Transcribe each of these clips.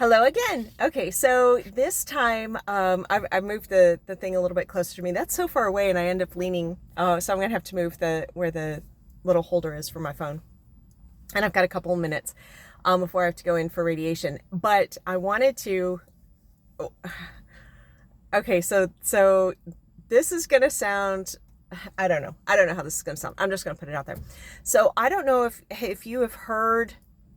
Hello again. Okay, so this time I moved the thing a little bit closer to me. That's so far away, and I end up leaning. So I'm gonna have to move the where the little holder is for my phone. And I've got a couple of minutes before I have to go in for radiation. But I wanted to. Oh, okay, so this is gonna sound. I don't know. I don't know how this is gonna sound. I'm just gonna put it out there. So I don't know if you have heard.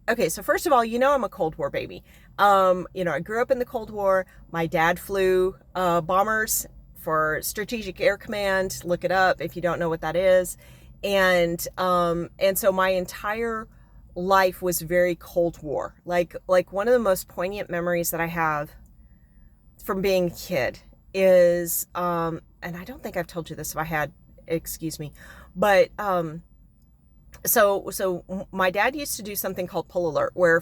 Okay, so first of all, I'm a Cold War baby. I grew up in the Cold War. My dad flew bombers for Strategic Air Command. Look it up if you don't know what that is. And so my entire life was very Cold War. Like one of the most poignant memories that I have from being a kid is and I don't think I've told you this. If I had, excuse me, but so my dad used to do something called pull alert, where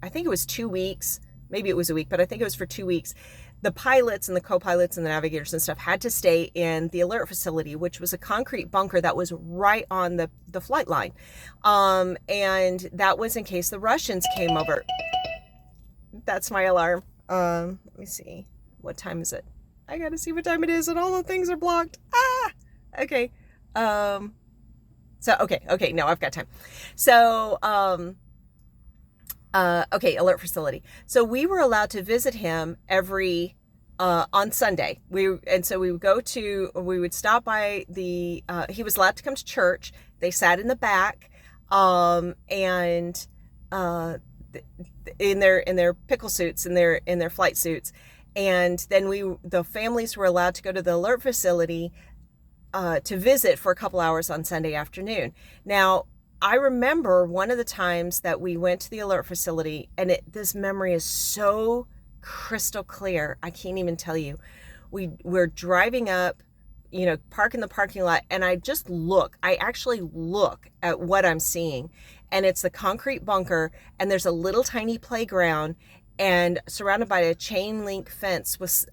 I think it was 2 weeks, maybe it was a week, but I think it was for 2 weeks, the pilots and the co-pilots and the navigators and stuff had to stay in the alert facility, which was a concrete bunker that was right on the flight line. And that was in case the Russians came over. That's my alarm. Let me see. What time is it? I gotta see what time it is, and all the things are blocked. Okay. Okay, no, I've got time. So, okay, alert facility. So we were allowed to visit him on Sunday. We would stop by he was allowed to come to church. They sat in the back, and in their pickle suits, in their flight suits. And then the families were allowed to go to the alert facility to visit for a couple hours on Sunday afternoon. Now, I remember one of the times that we went to the alert facility, and this memory is so crystal clear, I can't even tell you. We're driving up, park in the parking lot, and I actually look at what I'm seeing, and it's the concrete bunker, and there's a little tiny playground, and surrounded by a chain link fence with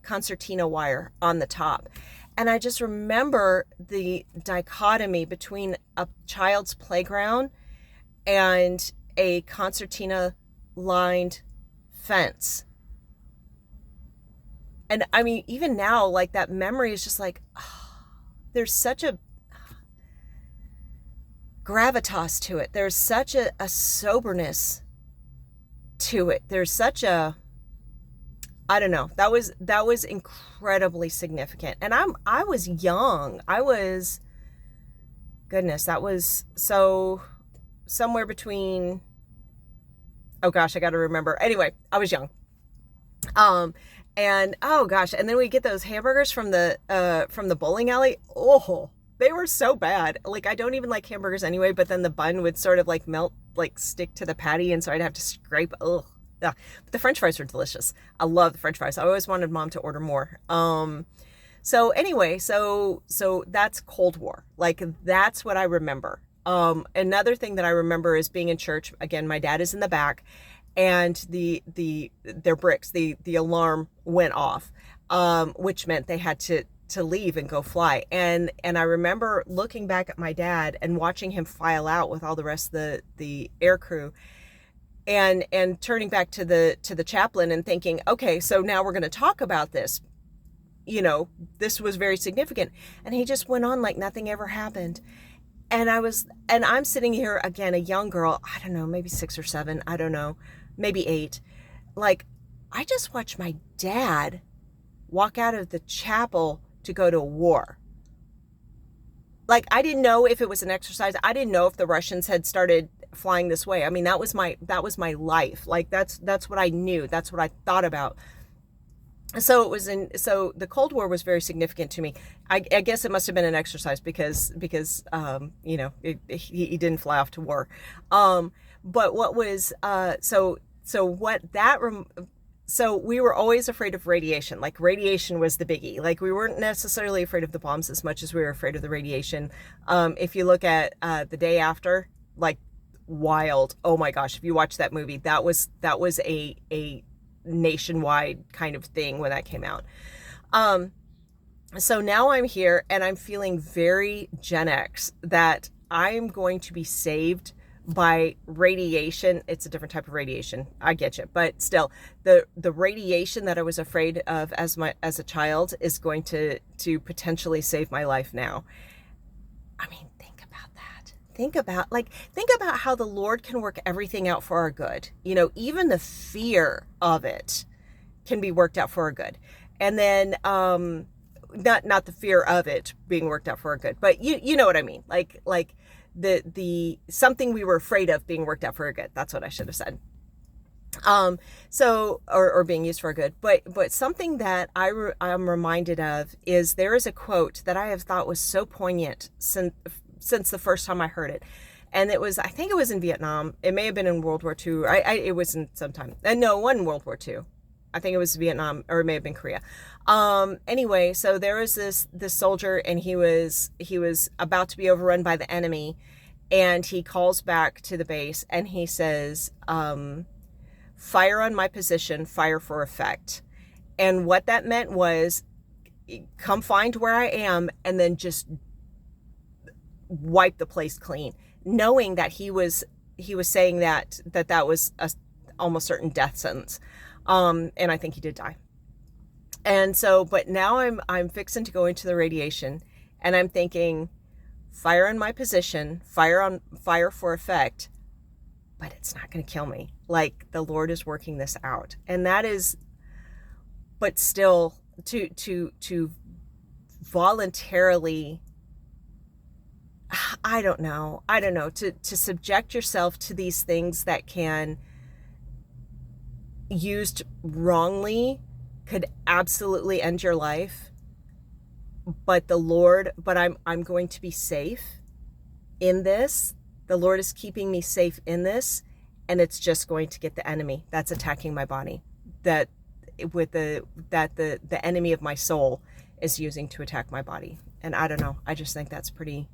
concertina wire on the top. And I just remember the dichotomy between a child's playground and a concertina lined fence. And I mean, even now, like, that memory is just like, there's such a gravitas to it. There's such a soberness to it. There's such a, I don't know. That was incredibly significant. And I was young. Goodness, that was somewhere between, oh gosh, I got to remember. Anyway, I was young. And oh gosh, and then we get those hamburgers from the bowling alley. Oh, they were so bad. Like, I don't even like hamburgers anyway, but then the bun would sort of like melt, like stick to the patty, and so I'd have to scrape. Ugh. Yeah, but the French fries were delicious. I love the French fries. I always wanted Mom to order more. So anyway, so that's Cold War. Like, that's what I remember. Another thing that I remember is being in church. Again, my dad is in the back, and their bricks, the alarm went off, which meant they had to leave and go fly. And I remember looking back at my dad and watching him file out with all the rest of the air crew. And turning back to the chaplain and thinking, okay, so now we're going to talk about this. This was very significant. And he just went on like nothing ever happened. And I'm sitting here again, a young girl, I don't know, maybe 6 or 7, I don't know, maybe 8. Like, I just watched my dad walk out of the chapel to go to war. Like, I didn't know if it was an exercise. I didn't know if the Russians had started flying this way. I mean, that was my life. Like, that's what I knew. That's what I thought about. So the Cold War was very significant to me. I guess it must have been an exercise because he didn't fly off to war. But what was so we were always afraid of radiation. Like, radiation was the biggie. Like, we weren't necessarily afraid of the bombs as much as we were afraid of the radiation. If you look at The Day After, like, wild. Oh my gosh, if you watch that movie, that was a nationwide kind of thing when that came out. So now I'm here and I'm feeling very Gen X, that I'm going to be saved by radiation. It's a different type of radiation, I get you, but still, the radiation that I was afraid of as a child is going to potentially save my life now. I mean, think about that. Think about how the Lord can work everything out for our good. Even the fear of it can be worked out for our good. And then not the fear of it being worked out for our good, but you know what I mean. Like the something we were afraid of being worked out for our good. That's what I should have said. So or being used for good. But something that I'm reminded of is there is a quote that I have thought was so poignant since the first time I heard it. And I think it was in Vietnam. It may have been in World War II. It was in sometime. No, it wasn't World War II. I think it was Vietnam, or it may have been Korea. Anyway, so there was this soldier, and he was about to be overrun by the enemy, and he calls back to the base, and he says, "Fire on my position, fire for effect." And what that meant was, come find where I am, and then just wipe the place clean, knowing that he was saying that was a almost certain death sentence. And I think he did die. And so, but now I'm fixing to go into the radiation, and I'm thinking, fire on my position, fire for effect, but it's not going to kill me. Like, the Lord is working this out. And that is, but still, to voluntarily, I don't know, to subject yourself to these things that can, used wrongly, could absolutely end your life. But I'm going to be safe in this. The Lord is keeping me safe in this, and it's just going to get the enemy that's attacking my body, that the enemy of my soul is using to attack my body. And I don't know, I just think that's pretty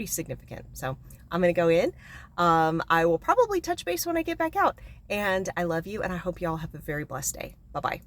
significant. So I'm going to go in. I will probably touch base when I get back out. And I love you, and I hope you all have a very blessed day. Bye-bye.